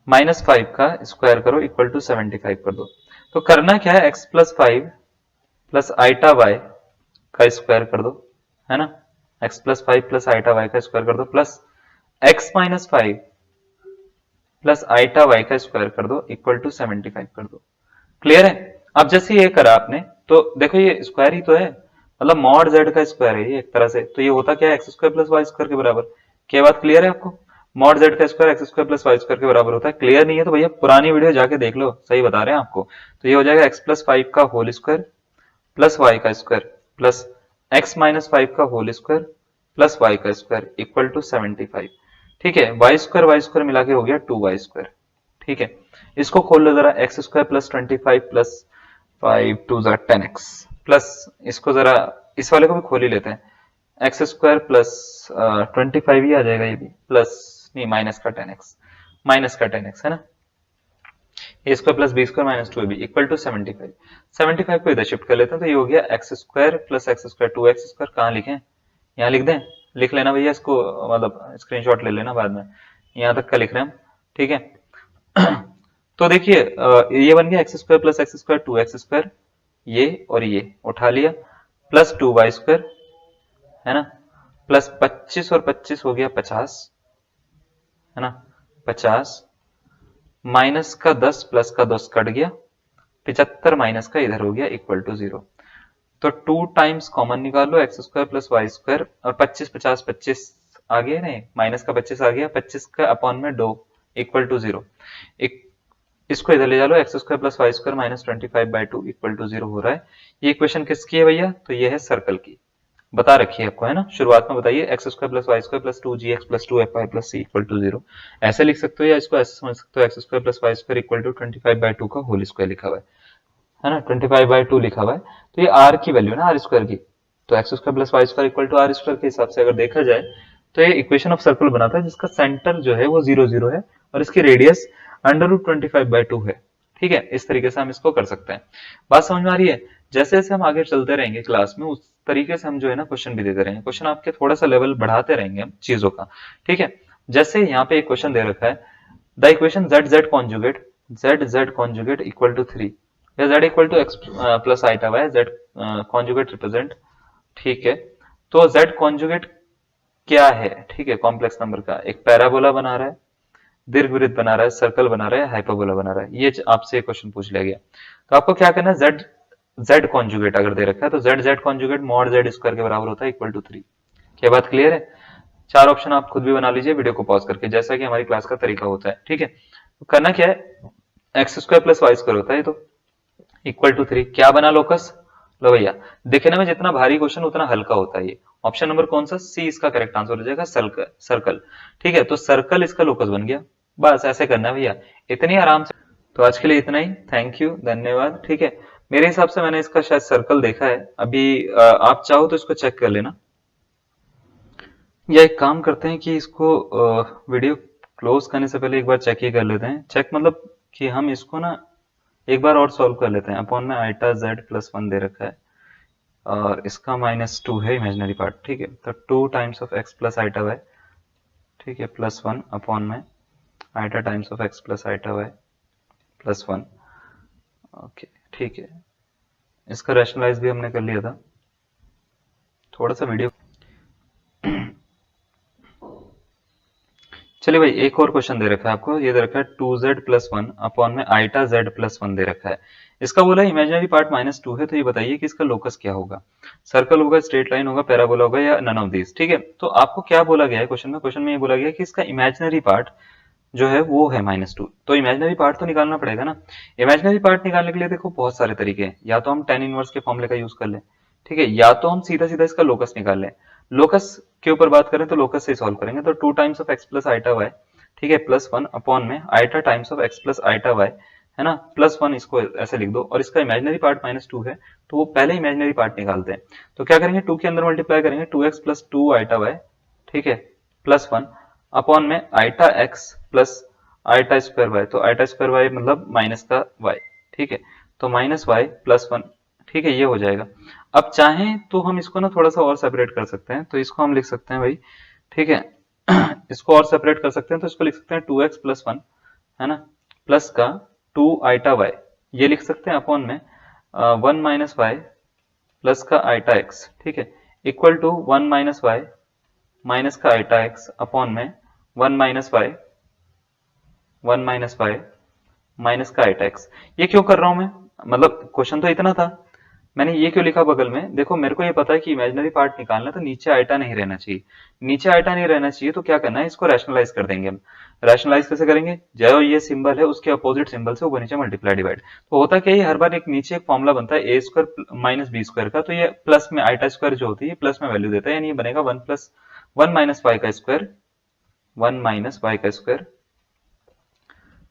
minus 5 का स्क्वायर करो इक्वल टू 75 कर दो। तो करना क्या है, x plus 5 plus iota y का स्क्वायर कर दो, है ना, x plus 5 plus iota y का स्क्वायर कर दो, plus x minus 5 plus iota y का स्क्वायर कर दो इक्वल टू 75 कर दो। क्लियर है। अब जैसे ये करा आपने, तो देखो ये स्क्वायर ही तो है, मतलब मॉड z का स्क्वायर है ये एक तरह से। तो ये होता क्या है, x square plus Y square के बराबर। क्या बात क्लियर है आपको। मॉड z का square x square plus Y square के बराबर होता है। क्लियर नहीं है तो भैया पुरानी वीडियो जाके देख लो, सही बता रहे हैं आपको। तो ये हो जाएगा एक्स प्लस 5 का होल स्क्वायर प्लस वाई का स्क्वायर प्लस एक्स माइनस 5 का होल स्क्वायर प्लस वाई का स्क्वायर इक्वल टू 75। ठीक है, वाई स्क्वायर मिला के हो गया 2y स्क्वायर। ठीक है, इसको खोल लो जरा, एक्स स्क्वायर प्लस 25 प्लस 5 टू ज़ा 10x प्लस, इसको जरा इस वाले को भी खोल ही लेते हैं, एक्स स्क्वायर प्लस 25 ही आ जाएगा ये भी, प्लस नहीं माइनस का 10x, माइनस का 10x है ना, A square plus B square minus 2ab equal to 75। 75 को इधर शिफ्ट कर लेते हैं, तो ये हो गया x square plus x square 2x square. कहाँ लिखें, यहाँ लिख दें, लिख लेना भैया इसको, मतलब स्क्रीनशॉट ले लेना बाद में, यहाँ तक का लिख रहे हैं हम। ठीक है तो देखिए ये बन गया x square plus x square 2x square, ये और ये उठा लिया, प्लस 2y स्क्वायर, है ना, प्लस 25 और 25 हो गया 50, है ना, 50 माइनस का 10 प्लस का 10 कट गया, 75 माइनस का इधर हो गया इक्वल टू 0। तो 2 टाइम्स कॉमन निकाल लो, X square plus Y square, और 25 50 25 आ गया, नहीं माइनस का 25 आ गया, 25 का अपॉन में 2 इक्वल टू 0। एक इसको इधर ले जा लो, X square plus Y square minus 25/2 equal to 0 हो रहा है। ये इक्वेशन किसकी है भैया, तो ये है सर्कल की, बता रखी है आपको, है ना। शुरुआत में बताइए, x square plus Y square plus 2gx plus 2fy plus c equal to 0। ऐसे लिख सकते हो या इसको ऐसे समझ सकते हो, x square plus Y square equal to 25/2 का होल स्क्वायर लिखा हुआ है ना, 25/2 लिखा हुआ है। तो ये आर की वैल्यू है ना, आर स्क्वायर की, तो x square plus Y square equal to r square के हिसाब से अगर देखा जाए तो ये इक्वेशन ऑफ सर्कल बनाता है, जिसका सेंटर जो है वो 0 0 है और इसकी रेडियस √25/2 है। ठीक है, इस तरीके से हम इसको कर सकते हैं। बात समझ में आ रही है। जैसे जैसे हम आगे चलते रहेंगे क्लास में, उस तरीके से हम जो है ना क्वेश्चन भी देते रहेंगे, क्वेश्चन आपके थोड़ा सा लेवल बढ़ाते रहेंगे हम चीजों का। ठीक है, जैसे यहाँ पे एक क्वेश्चन दे रखा है, the equation z z conjugate equal to 3 या z equal to x plus iota Y, z conjugate represent. ठीक है, तो z कॉन्जुगेट क्या है, ठीक है, कॉम्प्लेक्स नंबर का एक पैराबोला बना रहा है, दीर्घवृत्त बना रहा है, सर्कल बना रहा है, हाइपरबोला बना रहा है, ये आपसे क्वेश्चन पूछ लिया गया। तो आपको क्या करना है, z z कॉन्जुगेट अगर दे रखा है तो z z conjugate mod z square के बराबर होता है इक्वल टू 3। क्या बात क्लियर है। चार ऑप्शन आप खुद भी बना लीजिए वीडियो को पॉज करके, जैसा कि हमारी क्लास का तरीका होता है। ठीक है, तो करना क्या है, x square plus Y square होता है तो इक्वल टू 3, क्या बना लोकस, लो भैया, देखने में जितना भारी क्वेश्चन उतना हल्का होता है ये। ऑप्शन नंबर कौन सा, सी इसका करेक्ट आंसर हो जाएगा, सर्कल। ठीक है, तो सर्कल इसका लोकस बन गया। बस ऐसे करना है भैया, इतनी आराम से। तो आज के लिए इतना ही, थैंक यू, धन्यवाद। ठीक है, मेरे हिसाब से मैंने इसका शायद सर्कल देखा है अभी, आप चाहो तो इसको चेक कर लेना, या एक काम करते हैं कि इसको वीडियो क्लोज करने से पहले एक बार चेक ही कर लेते हैं। चेक मतलब कि हम इसको ना एक बार और सॉल्व कर लेते हैं। अपॉन में आइटा z प्लस 1 दे रखा है और इसका -2 है इमेजिनरी पार्ट। ठीक है, तो 2 times of x plus iota y, ठीक है, प्लस 1 अपॉन में iota times of x plus iota y plus 1। Okay, ठीक है, इसका रैशनलाइज भी हमने कर लिया था। थोड़ा सा वीडियो चलिए भाई, एक और क्वेश्चन दे रखा है आपको, ये दे रखा है 2z+1 अपॉन में आइटा z+1 दे रखा है। इसका बोला इमेजिनरी पार्ट -2 है, तो ये बताइए कि इसका लोकस क्या होगा। सर्कल होगा, स्ट्रेट लाइन होगा, पैराबोला होगा, या नन ऑफ दीज। ठीक है, तो आपको क्या बोला गया है क्वेश्चन में ये बोला गया है कि इसका इमेजिनरी पार्ट जो है वो है -2, तो इमेजिनरी पार्ट तो निकालना पड़ेगा ना। इमेजिनरी पार्ट निकालने के लिए देखो बहुत सारे तरीके हैं, या तो हम tan इनवर्स के फॉर्मूले का यूज कर लें, ठीक है, या तो हम सीधा सीधा इसका लोकस निकाल लें। लोकस के ऊपर बात करें तो लोकस से सॉल्व करेंगे, तो 2 times of x plus iota y, ठीक है, +1 अपॉन में iota times of x plus iota Y, है ना, +1 इसको ऐसे लिख दो, और इसका इमेजिनरी पार्ट -2 है, तो वो पहले इमेजिनरी पार्ट निकालते हैं। तो क्या करेंगे, 2 के अंदर मल्टीप्लाई करेंगे, 2x प्लस 2 आइटा वाई, ठीक है, +1 अपॉन में iota x plus iota square y, तो आइटा स्क्वायर वाई मतलब माइनस का y, ठीक है, तो -y+1, ठीक है, ये हो जाएगा। अब चाहें तो हम इसको ना थोड़ा सा और सेपरेट कर सकते हैं, तो इसको हम लिख सकते हैं भाई, ठीक है, इसको और सेपरेट कर सकते हैं, तो इसको लिख सकते हैं 2x+1, है ना, प्लस का 2 आइटा वाई, ये लिख सकते हैं, अपॉन में 1 माइनस वाई प्लस का आइटा x, ठीक है, equal to 1 minus y minus का आइटा x अपॉन में 1 माइनस वाई माइनस का आइटा x। ये क्यों कर रहा हूं मैं, मतलब क्वेश्चन तो इतना था, मैंने ये क्यों लिखा बगल में, देखो मेरे को ये पता है कि इमेजिनरी पार्ट निकालना है, तो नीचे आइटा नहीं रहना चाहिए। नीचे आइटा नहीं रहना चाहिए, तो क्या करना है, इसको रैशनलाइज कर देंगे हम। रैशनलाइज कैसे करेंगे, जो ये सिंबल है उसके अपोजिट सिंबल से ऊपर नीचे मल्टीप्लाई डिवाइड, तो होता क्या है, हर बार एक नीचे एक फॉर्मूला बनता है ए स्क्वायर माइनस बी स्क्वायर का, तो ये प्लस में आइटा स्क्वायर जो होती है प्लस में वैल्यू देता है, यानी ये बनेगा 1 माइनस वाई का स्क्वायर, 1 माइनस वाई का स्क्वायर,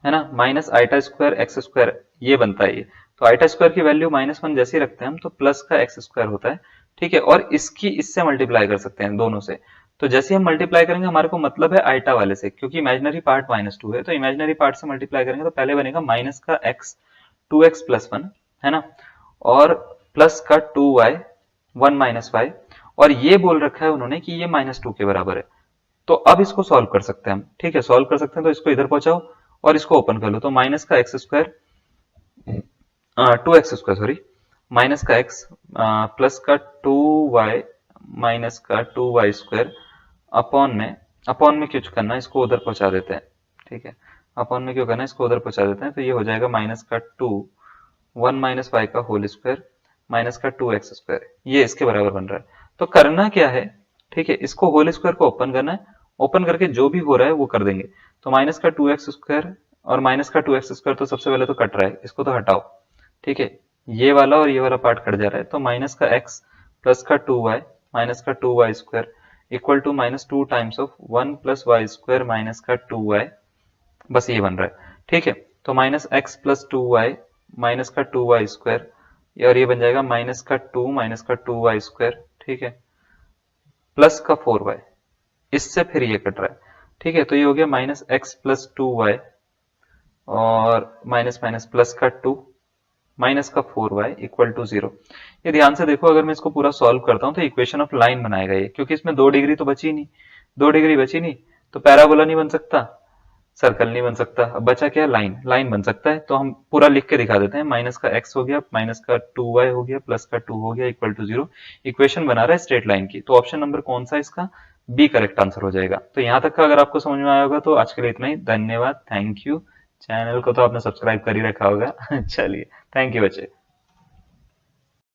है ना, minus iota square x square, ये बनता है ये। तो आइटा स्क्वायर की वैल्यू -1 जैसे ही रखते हैं हम, तो प्लस का एक्स स्क्वायर होता है, ठीक है, और इसकी इससे मल्टीप्लाई कर सकते हैं दोनों से। तो जैसे हम मल्टीप्लाई करेंगे, हमारे को मतलब है आइटा वाले से, क्योंकि इमेजिनरी पार्ट -2 है, तो इमेजिनरी पार्ट से मल्टीप्लाई करेंगे, तो पहले बनेगा माइनस का एक्स 2x+1, है ना, और प्लस का 2y 1 माइनस वाई, और ये बोल रखा है उन्होंने कि ये -2 के बराबर है। तो अब इसको सॉल्व कर सकते हैं हम, ठीक है, सॉल्व कर सकते हैं, तो इसको इधर पहुंचाओ और इसको ओपन कर लो, तो माइनस का x square 2x square, sorry, minus का x प्लस का 2y माइनस का 2y स्क्वायर, अपॉन में क्यों करना है, इसको उधर पहुंचा देते हैं, ठीक है, अपॉन में क्यों करना है, इसको उधर पहुंचा देते हैं, तो ये हो जाएगा माइनस का 1 माइनस वाई का होल स्क्वायर माइनस का 2x स्क्वायर, ये इसके बराबर बन रहा है। तो करना क्या है, ठीक है, इसको होल स्क्वायर को ओपन करना है, ओपन करके जो भी हो रहा है वो कर देंगे, तो माइनस का 2x स्क्वायर और माइनस का 2x स्क्वायर, तो सबसे पहले तो कट रहा है, इसको तो हटाओ, ठीक है, ये वाला और ये वाला पार्ट कट जा रहा है, तो माइनस का x प्लस का 2y माइनस का 2y square equal to -2 times of 1 plus Y square minus का 2y, बस ये बन रहा है, ठीक है, तो minus x plus 2y minus का 2y स्क्वायर, और ये बन जाएगा माइनस का 2 माइनस का 2y स्क्वायर, ठीक है, प्लस का 4y, इससे फिर ये कट रहा है, ठीक है, तो ये हो गया माइनस एक्स प्लस 2y और माइनस माइनस प्लस का 2 माइनस का 4y इक्वल टू 0। ये ध्यान से देखो, अगर मैं इसको पूरा सॉल्व करता हूं तो इक्वेशन ऑफ लाइन बनाएगा ये, क्योंकि इसमें 2 डिग्री तो बची नहीं, 2 डिग्री बची नहीं, तो पैराबोला नहीं बन सकता, सर्कल नहीं बन सकता, अब बचा क्या, लाइन, लाइन बन सकता है, तो हम पूरा लिख के दिखा देते हैं, माइनस का x हो गया, माइनस का 2y हो गया, प्लस का 2 हो गया, इक्वल टू 0। इक्वेशन बना रहा है स्ट्रेट लाइन की, तो ऑप्शन नंबर कौन सा इसका, बी करेक्ट आंसर हो जाएगा। तो यहां तक का अगर आपको समझ में आया होगा तो आज के लिए इतना ही, धन्यवाद, थैंक यू। चैनल को तो आपने सब्सक्राइब कर ही रखा होगा चलिए, थैंक यू बच्चे।